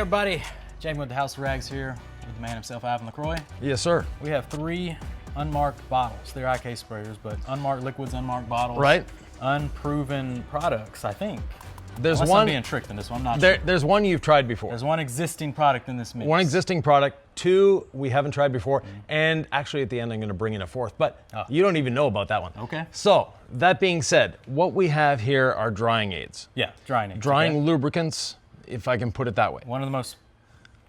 everybody, Jamie with the House of Rags here with the man himself, Yvan Lacroix. Yes, sir. We have 3 unmarked bottles. They're IK sprayers, but unmarked liquids, unmarked bottles. Right. Unproven products, I think. There's Unless one. I'm being tricked in this one, I'm not sure. There's one you've tried before. There's one existing product in this mix. One existing product, 2 we haven't tried before, and actually at the end I'm going to bring in a 4th, but you don't even know about that one. Okay. So, that being said, what we have here are drying aids. Yeah, drying aids. Drying lubricants, if I can put it that way. One of the most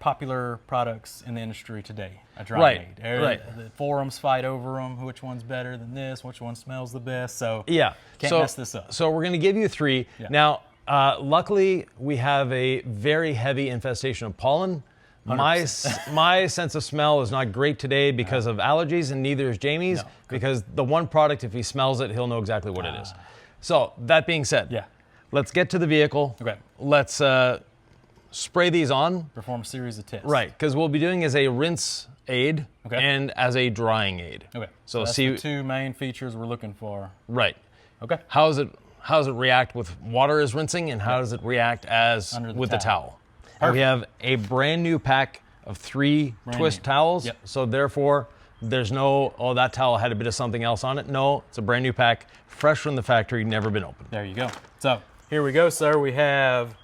popular products in the industry today, a drying aid. Right. The forums fight over them, which one's better than this, which one smells the best, so Yeah. can't mess this up. So we're going to give you 3. Yeah. Now, luckily, we have a very heavy infestation of pollen. My sense of smell is not great today because of allergies, and neither is Jamie's, because the one product, if he smells it, he'll know exactly what it is. So, that being said, let's get to the vehicle. Okay. Let's spray these on. Perform a series of tests. Right, because we'll be doing as a rinse aid and as a drying aid. Okay. So that's see the 2 main features we're looking for. Right. Okay. How does it react with water as rinsing, and how does it react as with the towel? And we have a brand new pack of 3 twist towels. Yep. So therefore, there's no, oh, that towel had a bit of something else on it. No, it's a brand new pack, fresh from the factory, never been opened. There you go. So here we go, sir. We have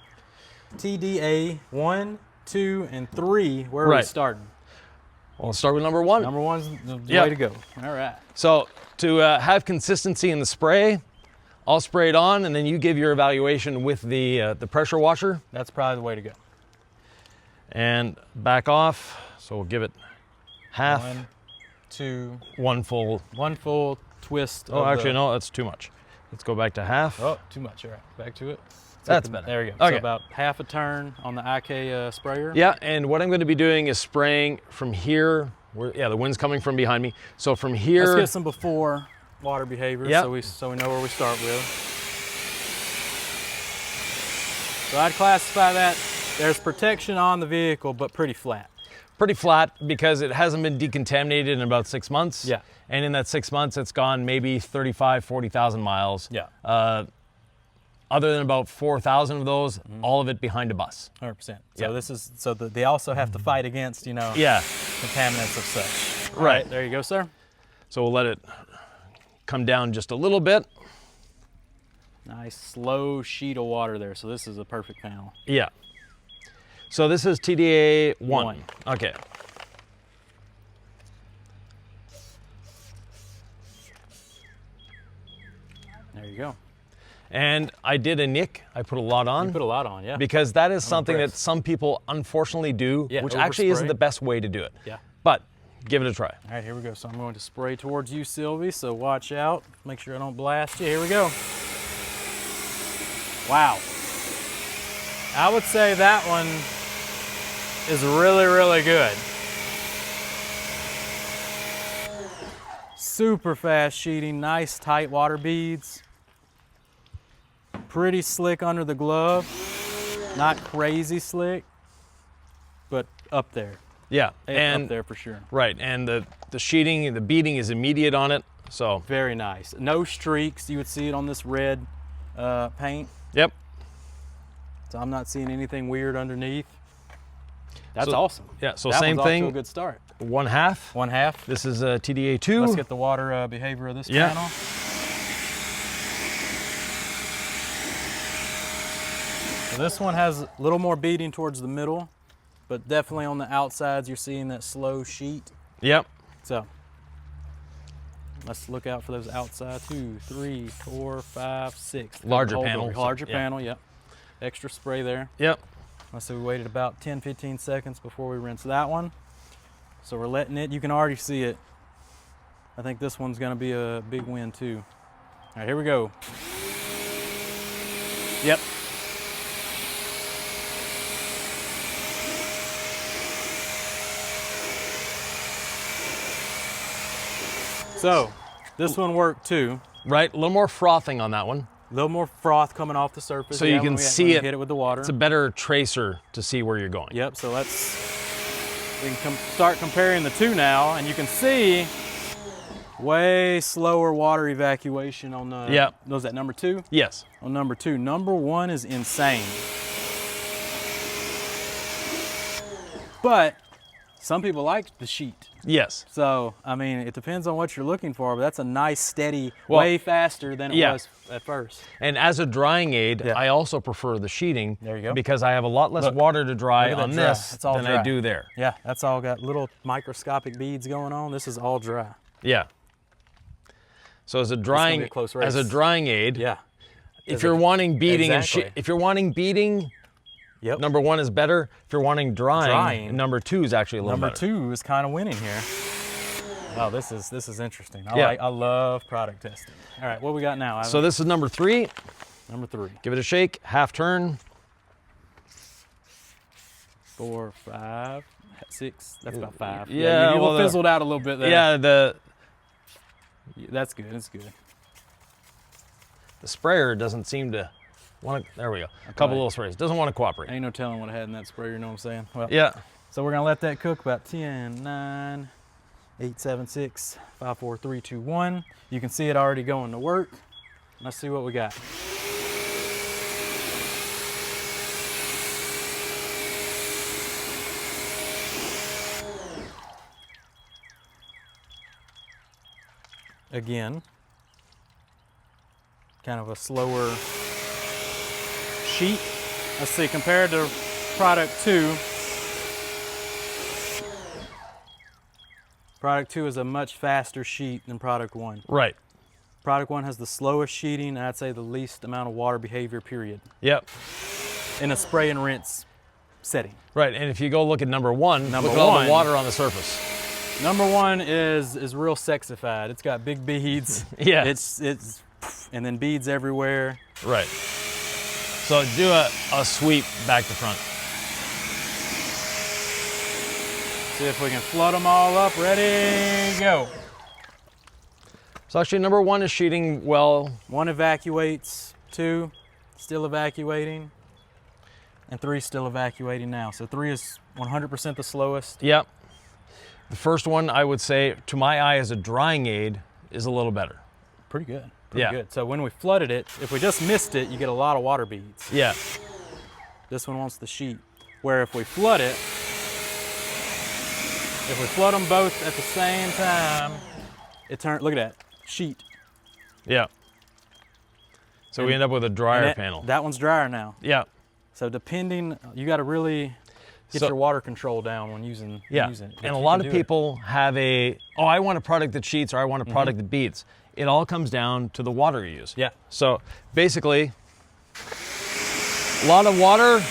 TDA 1, 2, and 3. Where are we starting? Well, let's start with number 1. Number 1's the way to go. All right. So to have consistency in the spray, I'll spray it on, and then you give your evaluation with the pressure washer. That's probably the way to go. And back off. So we'll give it half. 1, 2. 1 full. 1 full twist. Oh, actually, no, that's too much. Let's go back to half. Oh, too much. All right, back to it. That's better. There we go. Okay. So about half a turn on the IK sprayer. Yeah, and what I'm going to be doing is spraying from here. The wind's coming from behind me. So from here. Let's get some before water behavior so we know where we start with. So I'd classify that there's protection on the vehicle, but pretty flat. Pretty flat because it hasn't been decontaminated in about 6 months. Yeah. And in that 6 months, it's gone maybe 35, 40,000 miles. Yeah. Other than about 4,000 of those, all of it behind a bus. 100%. So they also have to fight against, contaminants of such. Right. All right. There you go, sir. So we'll let it come down just a little bit. Nice slow sheet of water there. So this is a perfect panel. Yeah. So this is TDA 1. Okay. There you go. And I did a nick. I put a lot on. You put a lot on, yeah. Because that is something that some people unfortunately do, which actually isn't the best way to do it. Yeah. But give it a try. All right, here we go. So I'm going to spray towards you, Sylvie, so watch out. Make sure I don't blast you. Here we go. Wow. I would say that one is really, really good. Super fast sheeting, nice tight water beads. Pretty slick under the glove. Not crazy slick, but up there. Yeah, and up there for sure. Right, and the sheeting and the beading is immediate on it, so. Very nice. No streaks. You would see it on this red paint. Yep. So I'm not seeing anything weird underneath. That's awesome. Yeah, so that same one's thing. Off to a good start. 1/2. 1/2. This is TDA 2. Let's get the water behavior of this panel. So this one has a little more beading towards the middle, but definitely on the outsides you're seeing that slow sheet. Yep. So let's look out for those outside. 2, 3, 4, 5, 6. Larger panel. Larger panel, yep. Extra spray there. Yep. So we waited about 10-15 seconds before we rinse that one. So we're letting it, you can already see it. I think this one's gonna be a big win too. All right, here we go. Yep. So this one worked too. Right, a little more frothing on that one. A little more froth coming off the surface. So you can see it. Hit it with the water. It's a better tracer to see where you're going. Yep, so we can start comparing the two now, and you can see way slower water evacuation on the, was that number 2? Yes. On number 2. Number 1 is insane. But some people like the sheet. Yes. So, I mean, it depends on what you're looking for, but that's a nice, steady, way faster than it was at first. And as a drying aid, I also prefer the sheeting. There you go. Because I have a lot less water to dry on this than dry. I do there. Yeah, that's all got little microscopic beads going on. This is all dry. Yeah. So as a drying aid, if you're wanting beading if you're wanting beading, number 1 is better. If you're wanting drying, number 2 is actually a little better. Number 2 is kind of winning here. Oh, this is interesting. I love product testing. All right, what we got now, Ivan? So this is number 3. Number 3. Give it a shake, half turn. 4, 5, 6. That's about 5. Yeah, you fizzled out a little bit there. Yeah, that's good. That's good. The sprayer doesn't seem to want to. There we go. A couple little sprays. Doesn't want to cooperate. Ain't no telling what I had in that sprayer. You know what I'm saying? Well, yeah. So we're gonna let that cook about 10, 9, 8, 7, 6, 5, 4, 3, 2, 1. You can see it already going to work. Let's see what we got. Again, kind of a slower sheet. Let's see, compared to product 2, product 2 is a much faster sheet than product 1. Right. Product 1 has the slowest sheeting, and I'd say the least amount of water behavior, period. Yep. In a spray and rinse setting. Right, and if you go look at number 1, look at all the water on the surface. Number 1 is real sexified. It's got big beads. Yeah. It's and then beads everywhere. Right. So do a sweep back to front. See if we can flood them all up. Ready, go. So actually number 1 is sheeting well. 1 evacuates, 2 still evacuating, and 3 still evacuating now. So 3 is 100% the slowest. Yep. The first one, I would say, to my eye as a drying aid, is a little better. Pretty good. Pretty good. So when we flooded it, if we just missed it, you get a lot of water beads. Yeah. This one wants the sheet. Where if we flood it, if we flood them both at the same time, it turns, look at that, sheet. Yeah. So we end up with a dryer panel. That one's drier now. Yeah. So depending, you got to really get your water control down when using it. And a lot of people have I want a product that sheets, or I want a product that beads. It all comes down to the water you use. Yeah. So basically, a lot of water.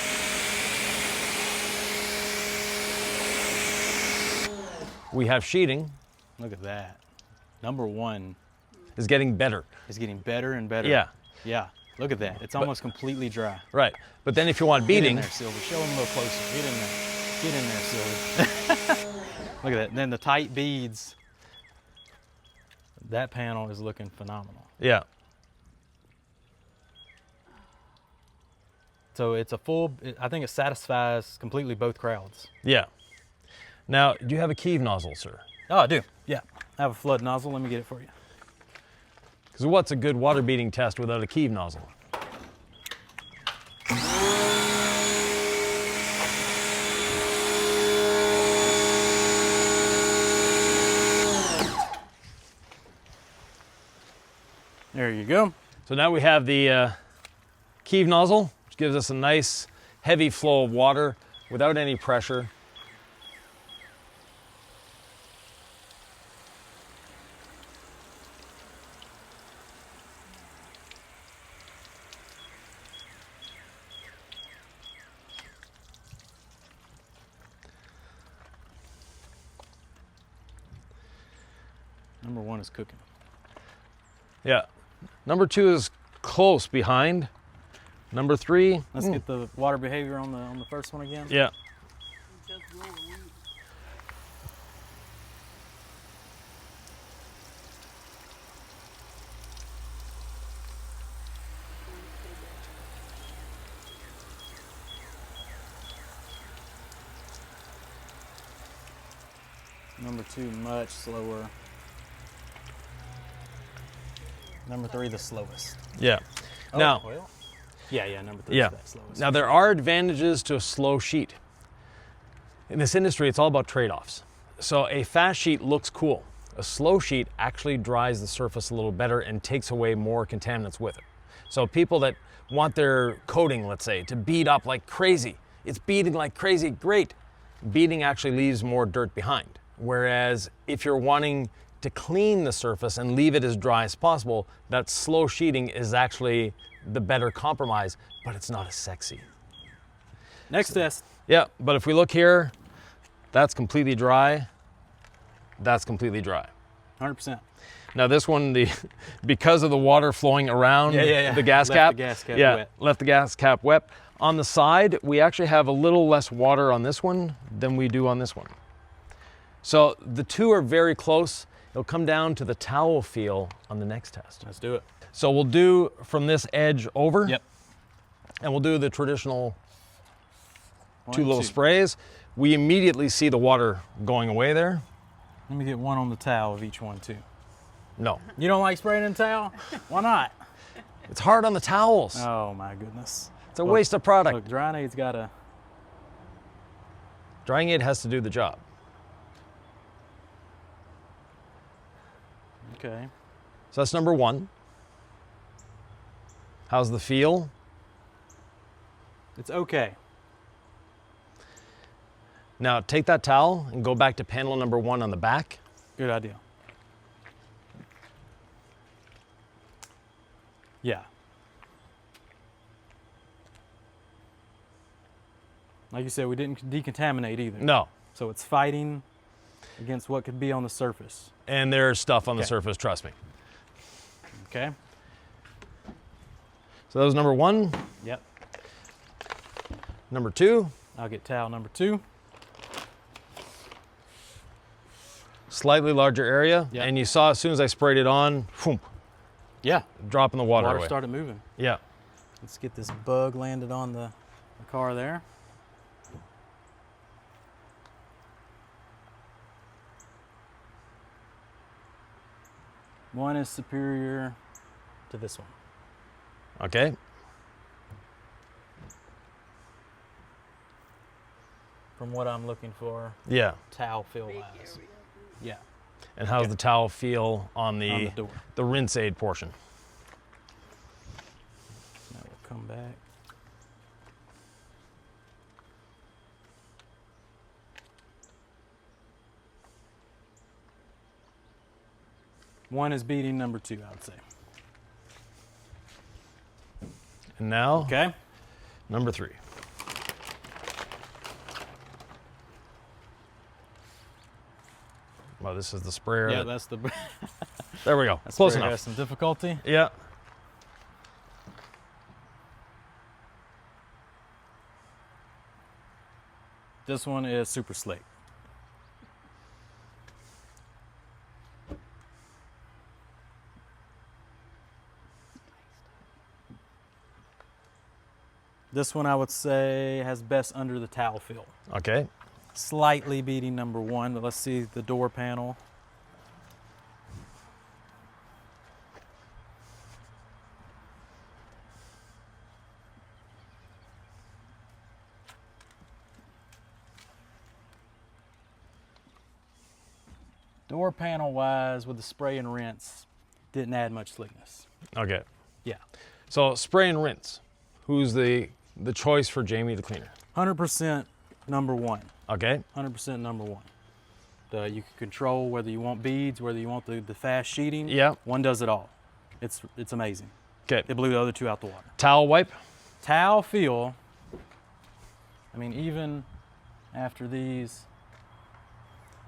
We have sheeting. Look at that. Number 1 is getting better. Is getting better and better. Yeah. Yeah. Look at that. It's almost completely dry. Right. But then if you want beading. Get in there, Sylvie. Show them a little closer. Get in there. Get in there, Sylvie. Look at that. And then the tight beads. That panel is looking phenomenal. Yeah. So it's a I think it satisfies completely both crowds. Yeah. Now, do you have a Kiev nozzle, sir? Oh, I do. Yeah. I have a flood nozzle. Let me get it for you. Because what's a good water beading test without a Kiev nozzle? There you go. So now we have the Kiev nozzle, which gives us a nice heavy flow of water without any pressure. Number 1 is cooking. Yeah. Number 2 is close behind. Number 3. Let's get the water behavior on the first one again. Yeah. Number 2, much slower. Number 3, the slowest. Yeah. Oh, now, well, yeah, number 3 is the slowest. Now, there are advantages to a slow sheet. In this industry, it's all about trade-offs. So a fast sheet looks cool. A slow sheet actually dries the surface a little better and takes away more contaminants with it. So people that want their coating, let's say, to bead up like crazy, it's beading like crazy, great. Beading actually leaves more dirt behind. Whereas if you're wanting to clean the surface and leave it as dry as possible, that slow sheeting is actually the better compromise, but it's not as sexy. Next test. Yeah, but if we look here, that's completely dry. That's completely dry. 100%. Now this one, because of the water flowing around the gas cap, left the gas cap wet. On the side, we actually have a little less water on this one than we do on this one. So the two are very close. It'll come down to the towel feel on the next test. Let's do it. So we'll do from this edge over. Yep. And we'll do the traditional One, two little two. sprays. We immediately see the water going away there. Let me get one on the towel of each one too. No. You don't like spraying in the towel? Why not? It's hard on the towels. Oh my goodness. It's a waste of product. Look, Drying Aid's got a... Drying Aid has to do the job. Okay. So that's number one. How's the feel? It's okay. Now take that towel and go back to panel number one on the back. Good idea. Yeah. Like you said, we didn't decontaminate either. No. So it's fighting against what could be on the surface. And there's stuff on the Okay. surface, trust me. Okay? So that was number one. Yep. Number two, I'll get towel number 2. slightly larger area. Yep. And you saw as soon as I sprayed it on, whoom, Yeah. dropping the water Water away. started moving. Yeah. Let's get this bug landed on the car there. One is superior to this one. Okay. From what I'm looking for, Yeah. towel feel wise. Yeah, And how's Okay. the towel feel on on the door. the rinse aid portion? Now we'll come back. One is beating number 2, I would say. And now, Okay. number three. Well, this is the sprayer. Yeah, that's the. There we go. That's Close where it enough. has some difficulty. Yeah. This one is super slick. This one I would say has best under the towel feel. Okay. Slightly beating number 1, but let's see the door panel. Door panel wise, with the spray and rinse, didn't add much slickness. Okay. Yeah. So spray and rinse. Who's the choice for Jamie the cleaner? 100% number 1. Okay. 100% number 1. You can control whether you want beads, whether you want the fast sheeting. Yeah. One does it all. It's amazing. Okay. It blew the other 2 out the water. Towel wipe. Towel feel, I mean, even after these,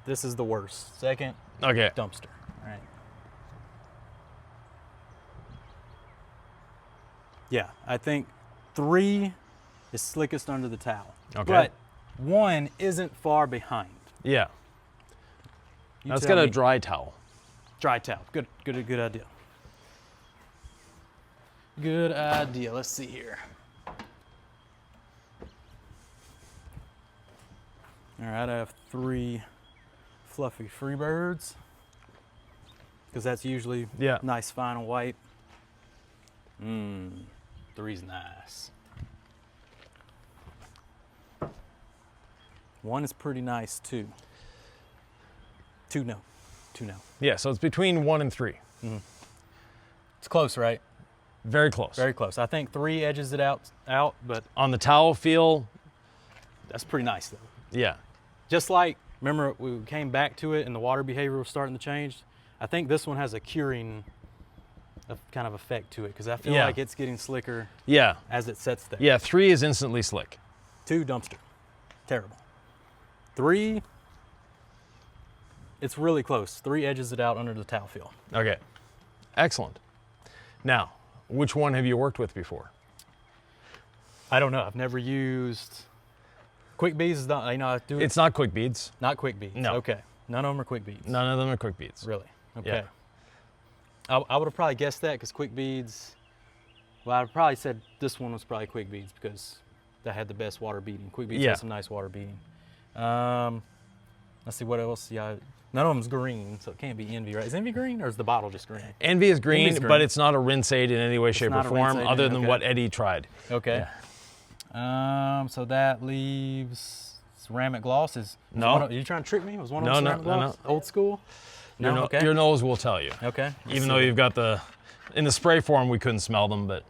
this is the worst. Second, Okay. dumpster. All right. Yeah, I think 3 is slickest under the towel. Okay. But 1 isn't far behind. Yeah. You Let's tell get a me. dry towel. Dry towel. Good idea. Good idea. Let's see here. All right, I have 3 fluffy Freebirds because that's usually Yeah. nice final wipe. 3's nice. 1 is pretty nice too. 2 no. 2 no. Yeah, so it's between 1 and 3. It's close, right? Very close. Very close. I think 3 edges it out, but On the towel feel, that's pretty nice though. yeah. Just like, remember we came back to it and the water behavior was starting to change? I think this one has a curing kind of effect to it because I feel Yeah. like it's getting slicker Yeah. as it sets there. Yeah, 3 is instantly slick. 2, dumpster. Terrible. 3, it's really close. 3 edges it out under the towel feel. Okay. Excellent. Now, which one have you worked with before? I don't know. I've never used quick beads. Is not, I do it. It's not quick beads. Not quick beads. No. Okay. None of them are quick beads. None of them are quick beads. Really? Okay. Yeah. I would have probably guessed that because quick beads. Well, I would probably said this one was probably quick beads because that had the best water beating. Quick beads Yeah. has some nice water beating. Let's see what else. Yeah. None of them's green, so it can't be Envy, right? Is Envy green or is the bottle just green? Envy is green, Envy's green. but it's not a rinse aid in any way, shape, or not a form, rinse aid, other than okay. what Eddie tried. Okay. So that leaves ceramic gloss. No. Are you trying to trick me? Was one of No, them no, ceramic no, gloss? Old school? Your, No. no- Okay. your nose will tell you. Okay. Let's Even see. though you've got in the spray form, we couldn't smell them, but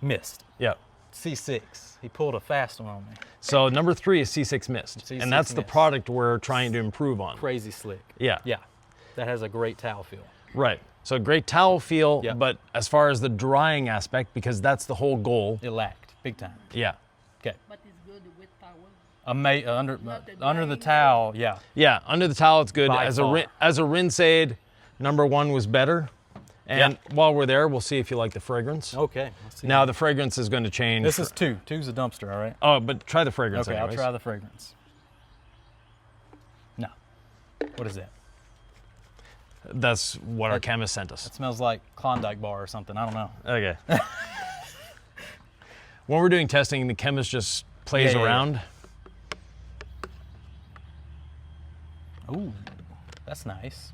Mist. yeah. C6. He pulled a fast one on me. So number 3 is C6 Mist, C6 and that's the Mist. product we're trying to improve on. Crazy slick. Yeah. Yeah. That has a great towel feel. Right. So great towel feel, Yep. but as far as the drying aspect, because that's the whole goal. It lacked big time. Yeah. Okay. But it's good with towel. Under the towel, yeah. Yeah. Under the towel, it's good. By far. As a rinse aid, number 1 was better. And Yeah. while we're there, we'll see if you like the fragrance. Okay. Let's see. Now the fragrance is going to change. This is 2. 2's a dumpster, all right? Oh, but try the fragrance Okay, anyways. I'll try the fragrance. No. What is that? That's what our chemist sent us. It smells like Klondike bar or something. I don't know. Okay. When we're doing testing, the chemist just plays Yeah, yeah, yeah. around. Ooh, that's nice.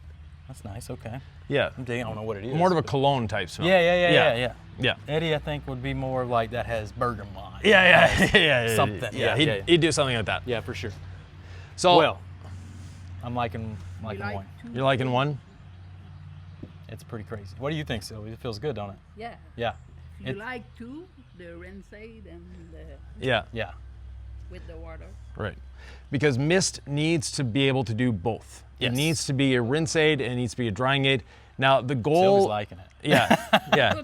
That's nice. Okay. Yeah. I don't know what it is. More of a but- cologne type smell. Yeah. Yeah. Eddie, I think, would be more like that has bergamot. Yeah. Something. Yeah, Yeah, he'd do something like that. Yeah, for sure. So, Well, I'm liking You like one. two? you're liking one? It's pretty crazy. What do you think, Sylvia? It feels good, don't it? Yeah. Yeah. If you It- like two, the rinse aid and the, Yeah. Yeah. with the water. Right. Because mist needs to be able to do both. Yes. It needs to be a rinse aid and it needs to be a drying aid. Now, the Sylvia's goal. liking it. Yeah. Yeah.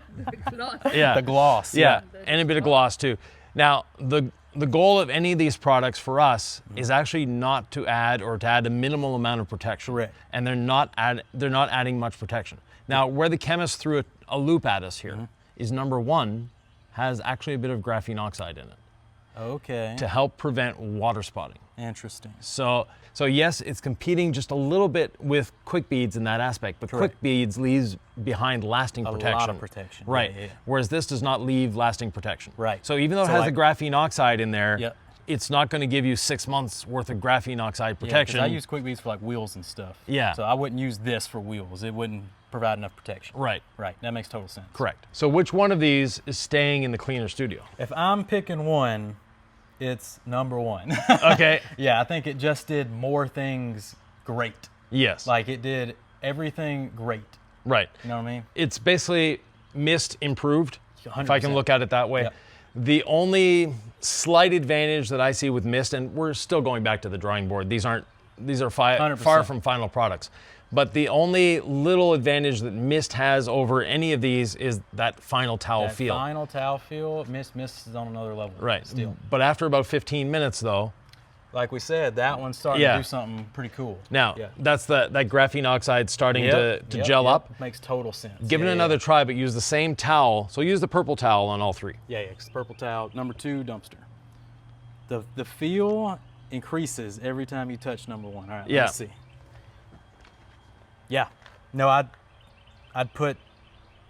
Yeah. The gloss. Yeah, and a bit of gloss too. Now, the goal of any of these products for us is actually not to add or to add a minimal amount of protection. Correct. And they're not adding much protection. Now, where the chemist threw a loop at us here is number 1 has actually a bit of graphene oxide in it Okay. to help prevent water spotting. Interesting. So yes, it's competing just a little bit with quick beads in that aspect, but Correct. quick beads leaves behind lasting A protection. lot of protection. Right. Yeah. Whereas this does not leave lasting protection. Right. So even though it So has like- the graphene oxide in there, Yep. it's not going to give you 6 months worth of graphene oxide Yeah, 'cause protection. I use quick beads for like wheels and stuff. Yeah. So I wouldn't use this for wheels. It wouldn't provide enough protection. Right. Right. That makes total sense. Correct. So which one of these is staying in the cleaner studio? If I'm picking one, it's number 1. Okay. Yeah, I think it just did more things great. Yes. Like it did everything great. Right. You know what I mean? It's basically mist improved, if I 100%. can look at it that way. Yep. The only slight advantage that I see with mist, and we're still going back to the drawing board. These are 100%. far from final products. But the only little advantage that mist has over any of these is that final towel That feel. final towel feel, mist is on another level. Right. Still. But after about 15 minutes though, Like we said, that one's starting Yeah. to do something pretty cool. now Yeah. that's that graphene oxide starting Yep, to yep, gel yep. up. Makes total sense. Give it Yeah, another try, but use the same towel. So use the purple towel on all 3. Yeah, 'cause purple towel. Number 2, dumpster. The feel increases every time you touch number 1. All right, Yeah. let's see. Yeah. No, I'd put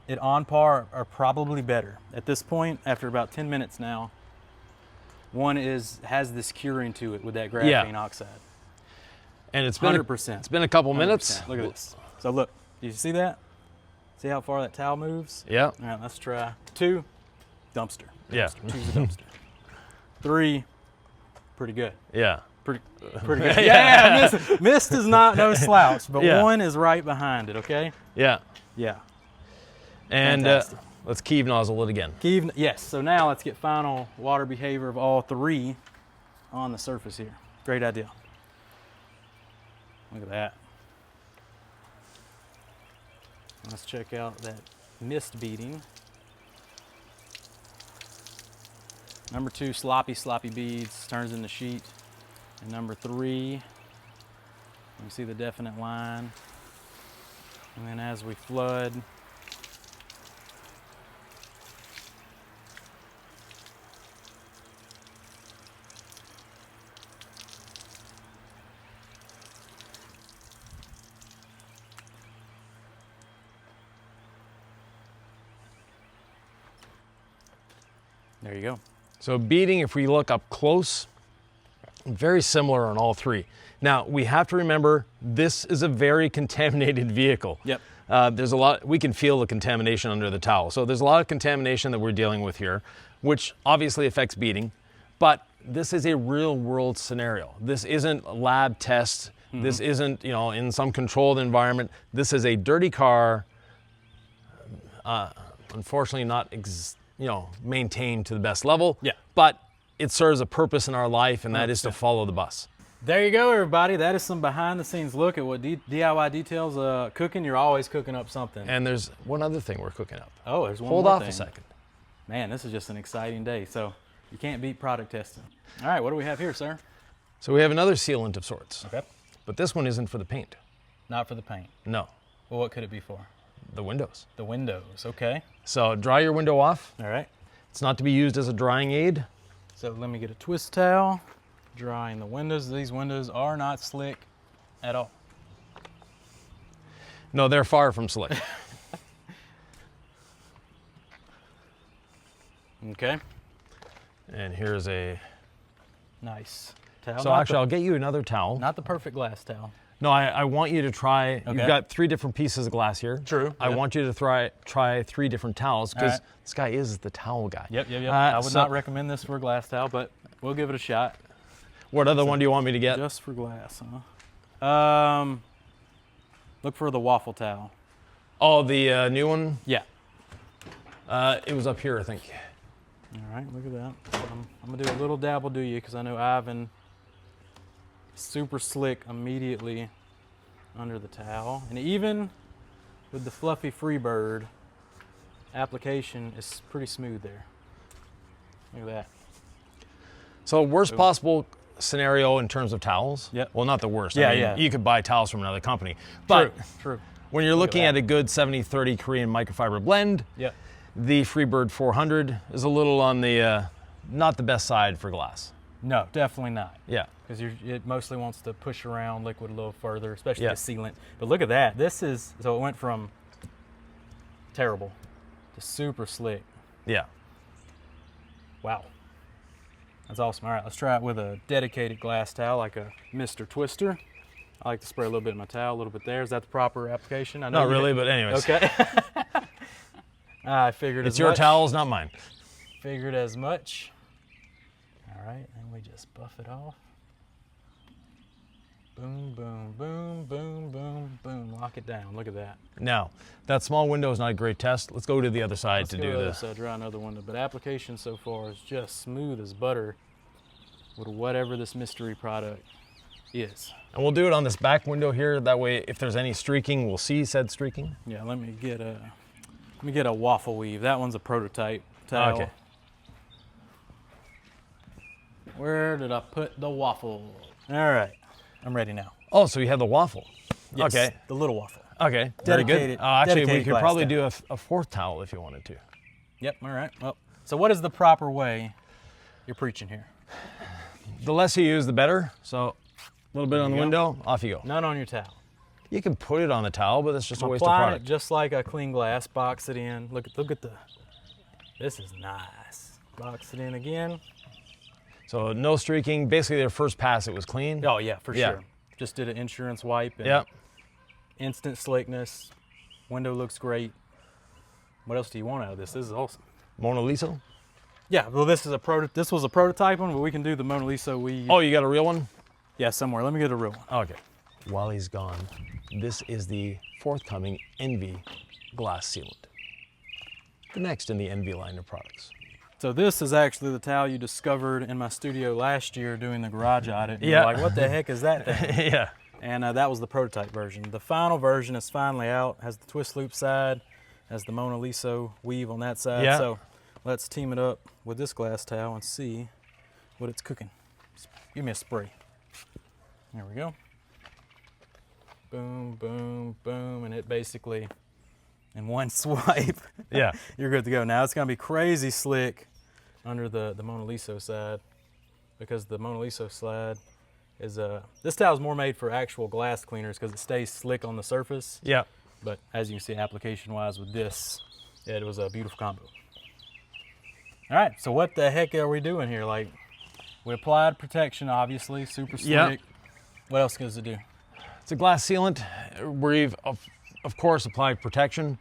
it on par or probably better. At this point, after about 10 minutes now, 1 has this curing to it with that graphene oxide. And it's been 100%. It's been a couple minutes. 100%. Look at this. So look, do you see that? See how far that towel moves? Yeah. All right, let's try 2, dumpster. Yeah. Choose a dumpster. 3, Pretty good. Yeah. Pretty good. Yeah, mist is not no slouch, but Yeah. one is right behind it, okay? Yeah. Yeah. And Fantastic. let's Keeve nozzle it again. Keeve, yes, so now let's get final water behavior of all three on the surface here. Great idea. Look at that. Let's check out that mist beading. Number 2, sloppy beads, turns into sheet. And number 3, you can see the definite line. And then as we flood, there you go. So beading, if we look up close, very similar on all three. Now, we have to remember, this is a very contaminated vehicle. Yep. There's a lot, we can feel the contamination under the towel. So there's a lot of contamination that we're dealing with here, which obviously affects beading, but this is a real world scenario. This isn't lab test. This isn't, you know, in some controlled environment. This is a dirty car, unfortunately not, maintained to the best level. Yeah. But it serves a purpose in our life, and that is to follow the bus. There you go, everybody. That is some behind the scenes look at what DIY details. Cooking, you're always cooking up something. And there's one other thing we're cooking up. Oh, there's one Hold more off thing. a second. Man, this is just an exciting day. So you can't beat product testing. All right, what do we have here, sir? So we have another sealant of sorts. Okay. But this one isn't for the paint. Not for the paint. No, Well, what could it be for? the windows. The windows, okay. So dry your window off. All right. It's not to be used as a drying aid. So let me get a twist towel, drying the windows. These windows are not slick at all. No, they're far from slick. Okay. And here's a, Nice towel. so Not actually I'll get you another towel. not the perfect glass towel. No, I want you to try, you've Okay. got 3 different pieces of glass here. True, I yep. want you to try 3 different towels, because right. this guy is the towel guy. Yep. I would so not recommend this for a glass towel, but we'll give it a shot. What other one do you want me to get? Just for glass, huh? Look for the waffle towel. Oh, the new one? Yeah. It was up here, I think. All right, look at that. So I'm gonna do a little dabble do you, because I know Yvan, super slick immediately under the towel. And even with the fluffy Freebird, application is pretty smooth there. Look at that. So worst possible scenario in terms of towels? Yep. Well, not the worst. Yeah, I mean, yeah. You could buy towels from another company. But True. when you're Look at looking that. at a good 70-30 Korean microfiber blend, Yep. the Freebird 400 is a little on the not the best side for glass. No, definitely not. Yeah. Because it mostly wants to push around liquid a little further, especially Yeah. the sealant. But look at that. This is, so it went from terrible to super slick. Yeah. Wow. That's awesome. All right, let's try it with a dedicated glass towel, like a Mr. Twister. I like to spray a little bit in my towel, a little bit there. Is that the proper application? I know Not you really, didn't- but anyways. Okay. I figured It's as your much. towels, not mine. Figured as much. All right, and we just buff it off. Boom, boom, boom, boom, boom, boom. Lock it down. Look at that. Now, that small window is not a great test. Let's go to the other side Let's to go do to the this. other side, dry another window. But application so far is just smooth as butter with whatever this mystery product is. And we'll do it on this back window here. That way, if there's any streaking, we'll see said streaking. Yeah, let me get a waffle weave. That one's a prototype towel. Okay. Where did I put the waffle? All right, I'm ready now. Oh, so you have the waffle. Yes, Okay. the little waffle. Okay. Very good. Dedicated- Actually, we dedicated could glass probably towel. do a fourth towel if you wanted to. Yep. All right. Well, so what is the proper way you're preaching here? The less you use, the better. So a little bit on the you go. window, off you go. None on your towel. You can put it on the towel, but that's just a waste of Applying it product. just like a clean glass. Box it in. Look at the. This is nice. Box it in again. So no streaking. Basically, their first pass, it was clean. Oh yeah, for Yeah. sure. Just did an insurance wipe. And Yep. Instant slickness. Window looks great. What else do you want out of this? This is awesome. Mona Lisa. Yeah, well, this was a prototype one, but we can do the Mona Lisa weave. Oh, you got a real one? Yeah, somewhere. Let me get a real one. Okay. While he's gone, this is the forthcoming Envy glass sealant. The next in the Envy line of products. So this is actually the towel you discovered in my studio last year doing the garage audit. Yeah. You're like, what the heck is that thing? Yeah. And that was the prototype version. The final version is finally out, has the twist loop side, has the Mona Lisa weave on that side. Yeah. So let's team it up with this glass towel and see what it's cooking. Give me a spray. There we go. Boom, boom, boom, and it basically, in one swipe, Yeah. you're good to go. Now it's gonna be crazy slick under the Mona Lisa side, because the Mona Lisa slide is, this towel is more made for actual glass cleaners because it stays slick on the surface. Yeah. But as you can see, application-wise with this, it was a beautiful combo. All right, so what the heck are we doing here? Like, we applied protection, obviously, super slick. Yeah. What else does it do? It's a glass sealant. We've, of course, applied protection,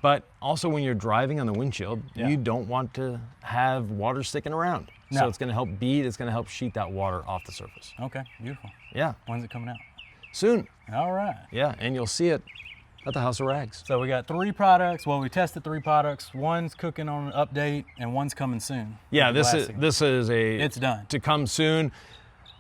but also when you're driving on the windshield, Yeah. you don't want to have water sticking around. So No. it's going to help bead, it's going to help sheet that water off the surface. Okay, beautiful. Yeah, When's it coming out? soon. All right. Yeah, and you'll see it at the House of Rags. So we got 3 products. Well, we tested 3 products. One's cooking on an update, and one's coming soon. Yeah, with the this is a It's done. to come soon.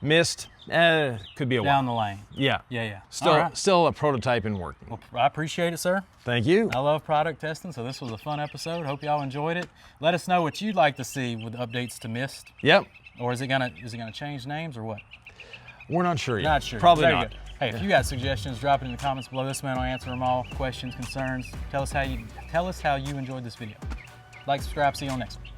Missed, could be a Down while. the lane. Yeah, Yeah. still All right. still a prototype in working. Well, I appreciate it, sir. Thank you. I love product testing, so this was a fun episode. Hope y'all enjoyed it. Let us know what you'd like to see with updates to Mist, Yep, or is it gonna change names or what? we're not sure yet. Not sure. Probably There you not. go. Hey, if you got suggestions, drop it in the comments below. This man will answer them all. Questions, concerns. Tell us how you enjoyed this video. Like, subscribe. See you on next one.